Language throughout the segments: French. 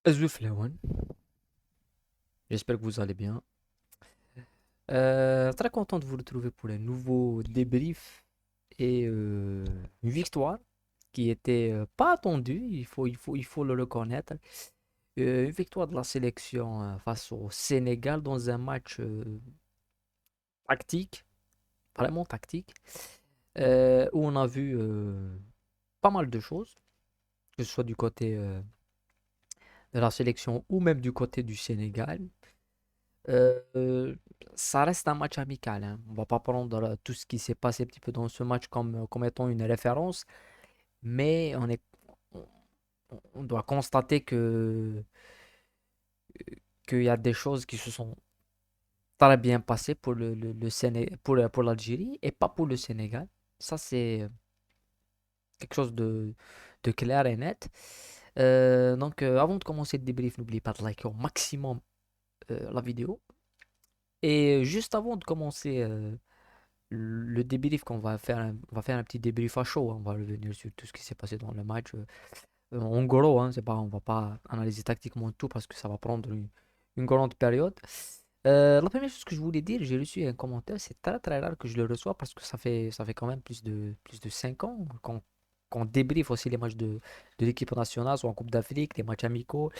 Azuflawan, j'espère que vous allez bien. Très content de vous retrouver pour un nouveau débrief et une victoire qui était pas attendue, il faut le reconnaître. Une victoire de la sélection face au Sénégal dans un match tactique, vraiment tactique, où on a vu pas mal de choses, que ce soit du côté de la sélection ou même du côté du Sénégal. Euh, Ça reste un match amical, hein. On va pas prendre tout ce qui s'est passé un petit peu dans ce match comme étant une référence, mais on, on doit constater qu'il y a des choses qui se sont très bien passées pour pour l'Algérie et pas pour le Sénégal. Ça, c'est quelque chose de clair et net. Avant de commencer le débrief, n'oubliez pas de liker au maximum la vidéo. Et juste avant de commencer le débrief qu'on va faire, on va faire un petit débrief à chaud, hein. On va revenir sur tout ce qui s'est passé dans le match. En gros, hein, c'est pas, on va pas analyser tactiquement tout parce que ça va prendre une grande période. La première chose que je voulais dire, j'ai reçu un commentaire, c'est très très rare que je le reçois parce que ça fait quand même plus de 5 ans qu'on débriefe aussi les matchs de l'équipe nationale, soit en Coupe d'Afrique, les matchs amicaux.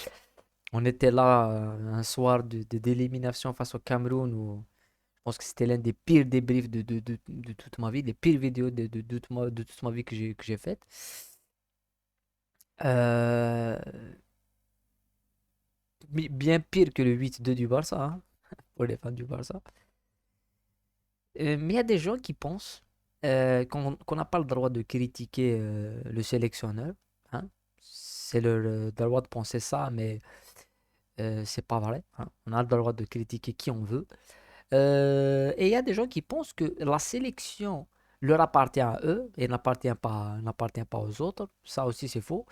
On était là un soir d'élimination face au Cameroun où je pense que c'était l'un des pires débriefs de toute ma vie, les pires vidéos de toute ma vie que j'ai faites. Euh, Bien pire que le 8-2 du Barça, hein, pour les fans du Barça. Mais il y a des gens qui pensent qu'on n'a pas le droit de critiquer le sélectionneur, hein. C'est leur droit de penser ça, mais c'est pas vrai, hein. On a le droit de critiquer qui on veut. Et il y a des gens qui pensent que la sélection leur appartient à eux et n'appartient pas aux autres. Ça aussi, c'est faux.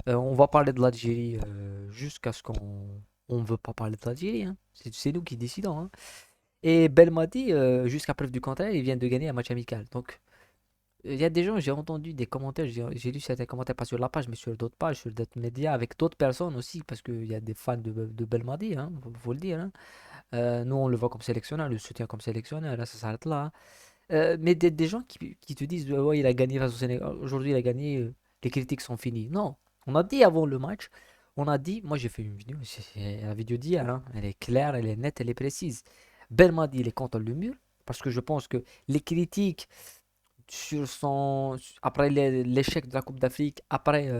On va parler de l'Algérie jusqu'à ce qu'on ne veut pas parler de l'Algérie, hein. C'est nous qui décidons, hein. Et Belmadi, jusqu'à preuve du contraire, il vient de gagner un match amical. Donc, il y a des gens, j'ai entendu des commentaires, j'ai lu certains commentaires, pas sur la page, mais sur d'autres pages, sur d'autres médias, avec d'autres personnes aussi, parce qu'il y a des fans de Belmadi, hein, faut le dire, hein. Nous, on le voit comme sélectionneur, on le soutient comme sélectionneur, là, ça s'arrête là, hein. Mais des gens qui te disent, ouais, il a gagné face au Sénégal, aujourd'hui il a gagné, les critiques sont finies. Non, on a dit avant le match, on a dit, moi j'ai fait une vidéo, c'est la vidéo d'hier, hein, elle est claire, elle est nette, elle est précise. Belmadi, il est contre le mur, parce que je pense que les critiques après l'échec de la Coupe d'Afrique, après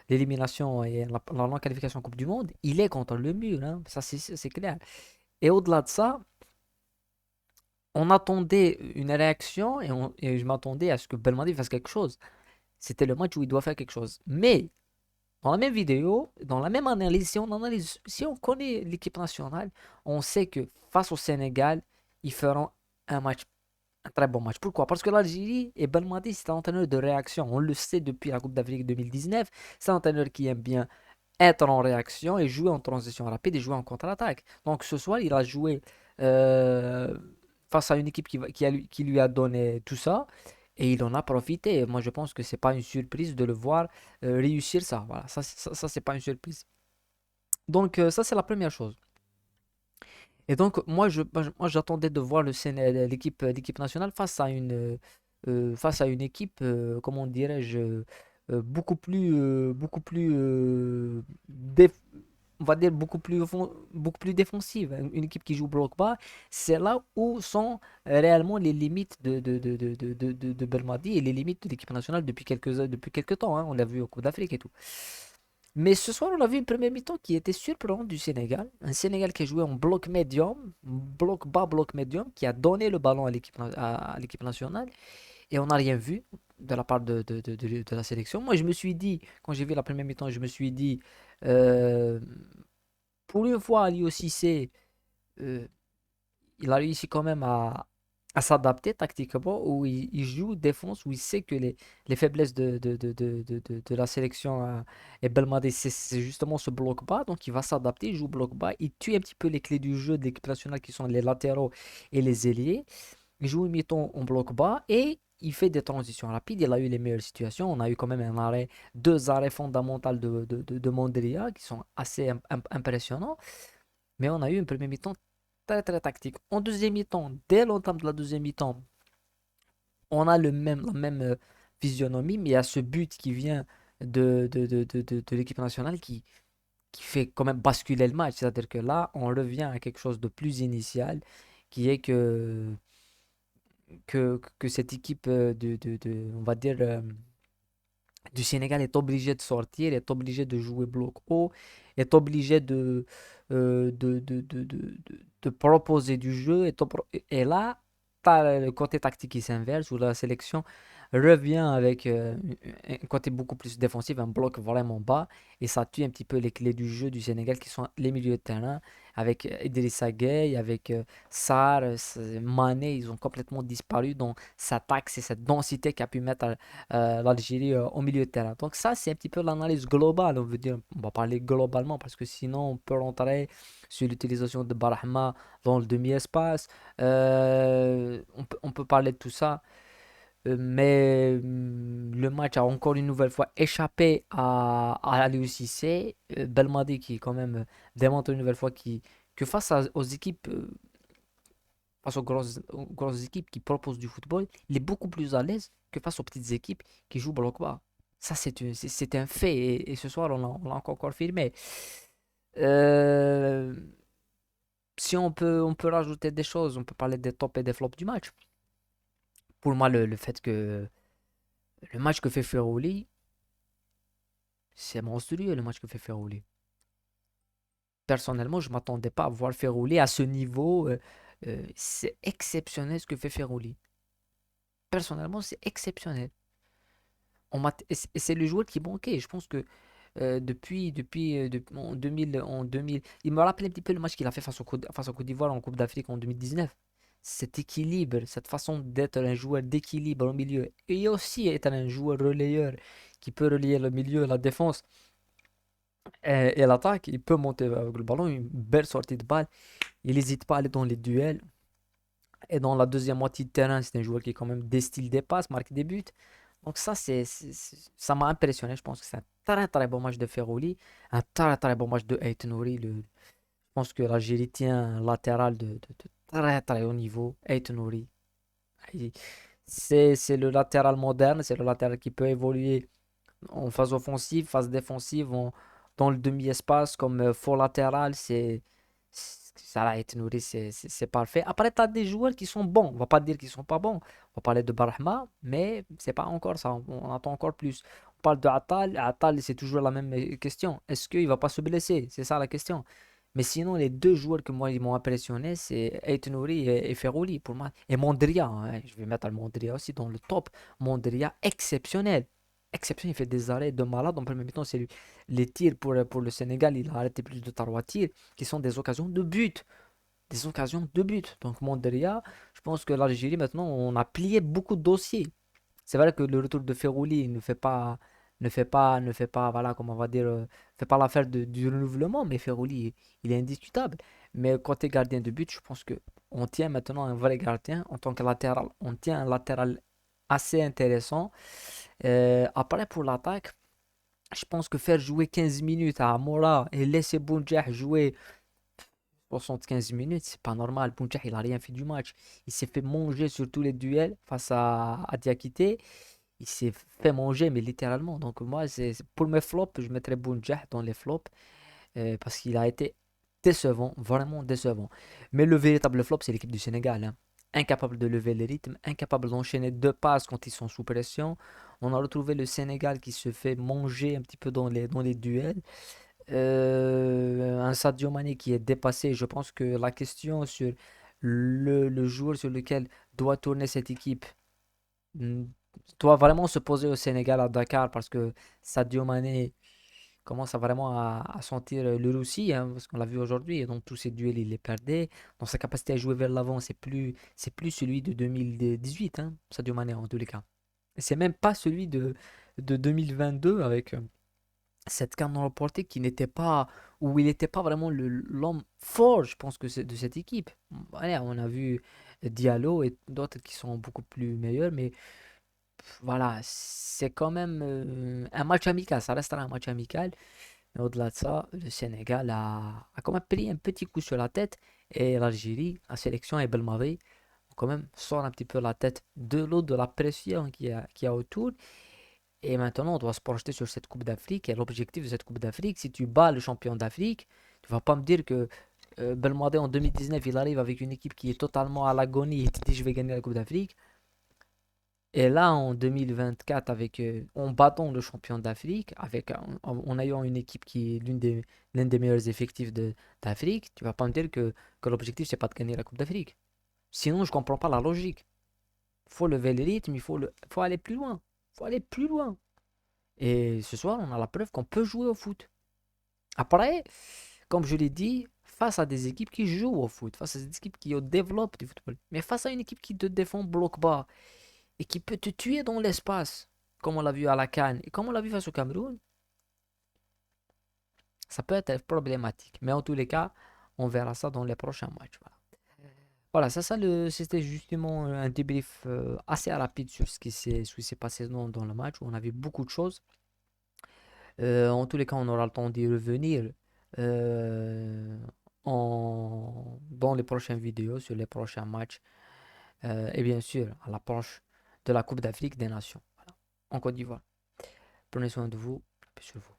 l'élimination et la non-qualification Coupe du Monde, il est contre le mur, hein, ça c'est clair. Et au-delà de ça, on attendait une réaction et je m'attendais à ce que Belmadi fasse quelque chose. C'était le match où il doit faire quelque chose. Mais dans la même vidéo, dans la même analyse, si on connaît l'équipe nationale, on sait que face au Sénégal, ils feront un match, un très bon match. Pourquoi? Parce que l'Algérie et Belmadi, c'est un entraîneur de réaction. On le sait depuis la Coupe d'Afrique 2019. C'est un entraîneur qui aime bien être en réaction et jouer en transition rapide et jouer en contre-attaque. Donc ce soir, il a joué euh, face à une équipe qui lui a donné tout ça et il en a profité. Moi, je pense que c'est pas une surprise de le voir réussir ça. Voilà, ça c'est pas une surprise. Donc ça, c'est la première chose. Et donc, moi, j'attendais de voir l'équipe nationale face à une équipe, comment dirais-je, beaucoup plus, on va dire beaucoup plus défensive. Une équipe qui joue bloc bas, c'est là où sont réellement les limites de Belmadi et les limites de l'équipe nationale depuis quelques temps, hein. On l'a vu au Coupe d'Afrique et tout. Mais ce soir, on a vu une première mi-temps qui était surprenante du Sénégal. Un Sénégal qui a joué en bloc médium, bloc bas, bloc médium, qui a donné le ballon à l'équipe nationale. Et on n'a rien vu de la part de la sélection. Moi, je me suis dit, quand j'ai vu la première mi-temps, je me suis dit, euh, pour une fois, Aliou Cissé, euh, il a réussi quand même à s'adapter tactiquement, où il joue défense, où il sait que les faiblesses de la sélection et Belmadi, c'est justement ce bloc bas, donc il va s'adapter, il joue bloc bas, il tue un petit peu les clés du jeu de l'équipe nationale qui sont les latéraux et les ailiers, il joue une mi-temps en bloc bas, et il fait des transitions rapides, il a eu les meilleures situations. On a eu quand même deux arrêts fondamentaux de Mondria qui sont assez impressionnants. Mais on a eu une première mi-temps très très tactique. En deuxième mi-temps, dès l'entame de la deuxième mi-temps, on a la même physionomie, mais il y a ce but qui vient de l'équipe nationale qui fait quand même basculer le match. C'est-à-dire que là, on revient à quelque chose de plus initial, qui est que cette équipe on va dire, du Sénégal est obligée de sortir, est obligée de jouer bloc haut, est obligée de proposer du jeu. Et là, tu as le côté tactique qui s'inverse, où la sélection revient avec un côté beaucoup plus défensif, un bloc vraiment bas, et ça tue un petit peu les clés du jeu du Sénégal qui sont les milieux de terrain, avec Idrissa Gueye, avec Sarr, Mané, ils ont complètement disparu dans cet axe et cette densité qu'a pu mettre l'Algérie au milieu de terrain. Donc ça, c'est un petit peu l'analyse globale, on veut dire, on va parler globalement, parce que sinon on peut rentrer sur l'utilisation de Barahma dans le demi-espace. On peut parler de tout ça. Mais le match a encore une nouvelle fois échappé à Aliou Cissé. Belmadi qui quand même démontre une nouvelle fois que aux équipes, face aux grosses équipes qui proposent du football, il est beaucoup plus à l'aise que face aux petites équipes qui jouent bloc bas. Ça, c'est un fait et ce soir, on l'a encore confirmé. Euh, Si on peut rajouter des choses, on peut parler des tops et des flops du match. Pour moi, le fait que le match que fait Ferroli, c'est monstrueux le match que fait Ferroli. Personnellement, je ne m'attendais pas à voir Ferroli à ce niveau. C'est exceptionnel ce que fait Ferroli. Personnellement, c'est exceptionnel. Et c'est le joueur qui manquait. Je pense que en 2000, il me rappelle un petit peu le match qu'il a fait face au Côte d'Ivoire en Coupe d'Afrique en 2019. Cet équilibre, cette façon d'être un joueur d'équilibre au milieu et aussi être un joueur relayeur qui peut relier le milieu, la défense et l'attaque. Il peut monter avec le ballon, une belle sortie de balle. Il n'hésite pas à aller dans les duels. Et dans la deuxième moitié de terrain, c'est un joueur qui est quand même des styles des passes, marque des buts. Donc ça, ça m'a impressionné. Je pense que c'est un très très bon match de Ferroli, un très très bon match de Ait Nouri. Je pense que l'Algérie tient un latéral de très très haut niveau. Ait Nouri. Il- C'est le latéral moderne, c'est le latéral qui peut évoluer en phase offensive, phase défensive, dans le demi-espace comme faux latéral. Ça a été nourri, c'est parfait. Après, tu as des joueurs qui sont bons. On va pas dire qu'ils sont pas bons. On va parler de Barahma, mais c'est pas encore ça. On attend encore plus. On parle de Attal. Attal, c'est toujours la même question. Est-ce qu'il va pas se blesser? C'est ça la question. Mais sinon, les deux joueurs que moi, ils m'ont impressionné, c'est Ait Nouri et Ferroli pour moi. Et Mondria, hein. Je vais mettre Mondria aussi dans le top. Mondria, exceptionnel. Exceptionnel, il fait des arrêts de malade. En premier temps, c'est lui. Les tirs pour le Sénégal, il a arrêté plus de 3 tirs qui sont des occasions de but. Des occasions de but. Donc Mondria, je pense que l'Algérie, maintenant, on a plié beaucoup de dossiers. C'est vrai que le retour de Ferrouli ne fait pas, voilà, comment on va dire, fait pas l'affaire du renouvellement, mais Ferrouli, il est indiscutable. Mais côté gardien de but, je pense que on tient maintenant un vrai gardien en tant que latéral. On tient un latéral assez intéressant. Après, pour l'attaque, je pense que faire jouer 15 minutes à Mora et laisser Bounjah jouer 75 minutes, c'est pas normal. Bounjah, il a rien fait du match. Il s'est fait manger sur tous les duels face à Diakité. Il s'est fait manger, mais littéralement. Donc moi, pour mes flops, je mettrais Bounjah dans les flops parce qu'il a été décevant, vraiment décevant. Mais le véritable flop, c'est l'équipe du Sénégal, hein. Incapable de lever le rythme, incapable d'enchaîner deux passes quand ils sont sous pression. On a retrouvé le Sénégal qui se fait manger un petit peu dans les duels. Un Sadio Mané qui est dépassé. Je pense que la question sur le joueur sur lequel doit tourner cette équipe mm, doit vraiment se poser au Sénégal, à Dakar, parce que Sadio Mané commence vraiment à sentir le roussi, hein, parce qu'on l'a vu aujourd'hui, et dans tous ses duels, il les perdait. Dans sa capacité à jouer vers l'avant, c'est plus celui de 2018, hein, Sadio Mané en tous les cas. Et c'est même pas celui de 2022 avec cette canne remportée qui n'était pas, où il n'était pas vraiment l'homme fort, je pense que c'est de cette équipe. Voilà, on a vu Diallo et d'autres qui sont beaucoup plus meilleurs, mais voilà, c'est quand même un match amical, ça restera un match amical. Mais au-delà de ça, le Sénégal a quand même pris un petit coup sur la tête et l'Algérie, la sélection et Belmadi, ont quand même sort un petit peu la tête de l'eau de la pression qu'il y a autour. Et maintenant, on doit se projeter sur cette Coupe d'Afrique. Et l'objectif de cette Coupe d'Afrique, si tu bats le champion d'Afrique, tu vas pas me dire que Belmadi en 2019, il arrive avec une équipe qui est totalement à l'agonie et te dit je vais gagner la Coupe d'Afrique. Et là, en 2024, en battant le champion d'Afrique, en ayant une équipe qui est l'un des meilleurs effectifs d'Afrique, tu vas pas me dire que l'objectif, c'est pas de gagner la Coupe d'Afrique. Sinon, je comprends pas la logique. Il faut lever le rythme, faut aller plus loin. Faut aller plus loin. Et ce soir, on a la preuve qu'on peut jouer au foot. Après, comme je l'ai dit, face à des équipes qui jouent au foot, face à des équipes qui développent du football, mais face à une équipe qui te défend bloc bas et qui peut te tuer dans l'espace, comme on l'a vu à la CAN et comme on l'a vu face au Cameroun, ça peut être problématique. Mais en tous les cas, on verra ça dans les prochains matchs. Voilà, voilà c'était justement un débrief assez rapide sur ce qui s'est passé dans le match où on a vu beaucoup de choses. En tous les cas, on aura le temps d'y revenir euh, dans les prochaines vidéos, sur les prochains matchs. Et bien sûr, à l'approche de la Coupe d'Afrique des Nations, voilà, en Côte d'Ivoire. Prenez soin de vous, et sur vous.